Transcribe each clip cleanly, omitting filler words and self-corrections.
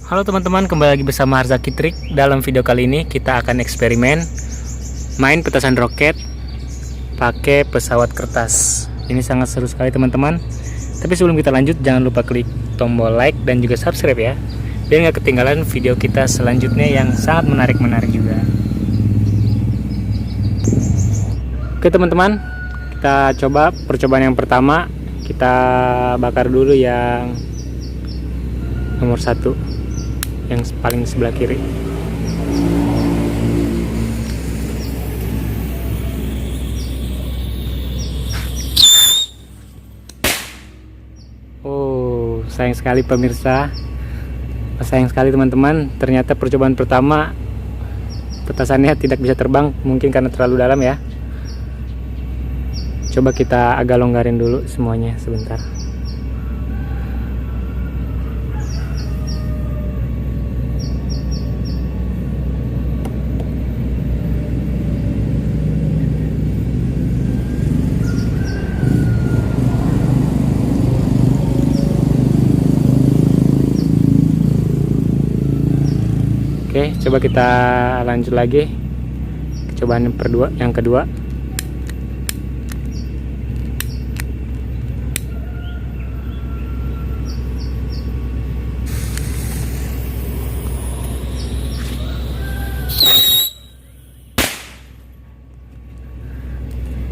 Halo teman-teman, kembali lagi bersama Harzaki Trik. Dalam video kali ini kita akan eksperimen main petasan roket pakai pesawat kertas. Ini sangat seru sekali teman-teman. Tapi sebelum kita lanjut, jangan lupa klik tombol like dan juga subscribe ya, biar nggak ketinggalan video kita selanjutnya yang sangat menarik juga. Oke teman-teman, kita coba percobaan yang pertama. Kita bakar dulu yang nomor 1, yang paling sebelah kiri. Oh, sayang sekali pemirsa, sayang sekali teman-teman, ternyata percobaan pertama petasannya tidak bisa terbang, mungkin karena terlalu dalam ya. Coba kita agak longgarin dulu semuanya sebentar. Oke, coba kita lanjut lagi ke cobaan yang kedua.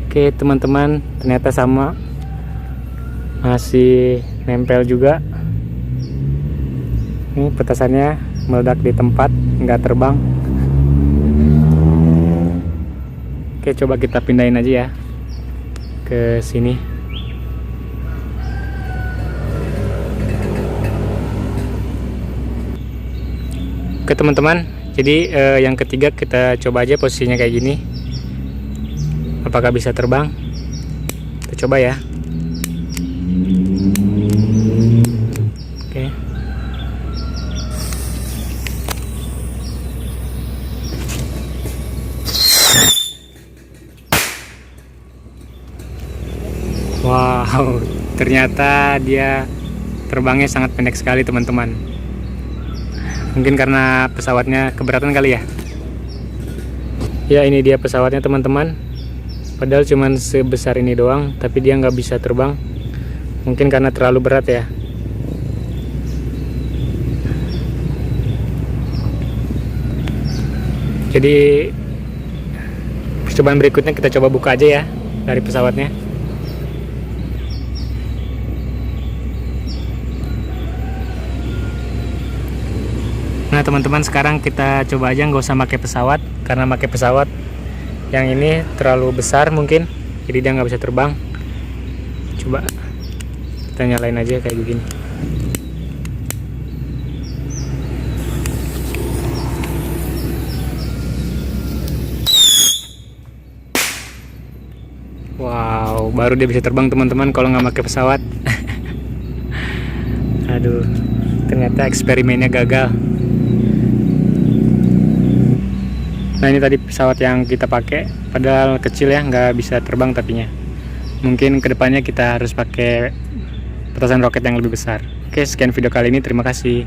Oke teman-teman, ternyata sama, masih nempel juga. Ini petasannya meledak di tempat, nggak terbang. Oke, coba kita pindahin aja ya ke sini. Oke teman-teman, jadi yang ketiga kita coba aja posisinya kayak gini, apakah bisa terbang. Kita coba ya. Oke. Wow, ternyata dia terbangnya sangat pendek sekali teman-teman. Mungkin karena pesawatnya keberatan kali ya. Ya, ini dia pesawatnya teman-teman. Padahal cuman sebesar ini doang, tapi dia nggak bisa terbang. Mungkin karena terlalu berat ya. Jadi percobaan berikutnya kita coba buka aja ya dari pesawatnya. Nah teman-teman, sekarang kita coba aja nggak usah pakai pesawat, karena pakai pesawat yang ini terlalu besar mungkin, jadi dia nggak bisa terbang. Coba kita nyalain aja kayak begini. Wow, baru dia bisa terbang teman-teman kalau nggak pakai pesawat. Aduh, ternyata eksperimennya gagal. Nah ini tadi pesawat yang kita pakai, padahal kecil ya, nggak bisa terbang tapinya. Mungkin kedepannya kita harus pakai petasan roket yang lebih besar. Oke, sekian video kali ini, terima kasih.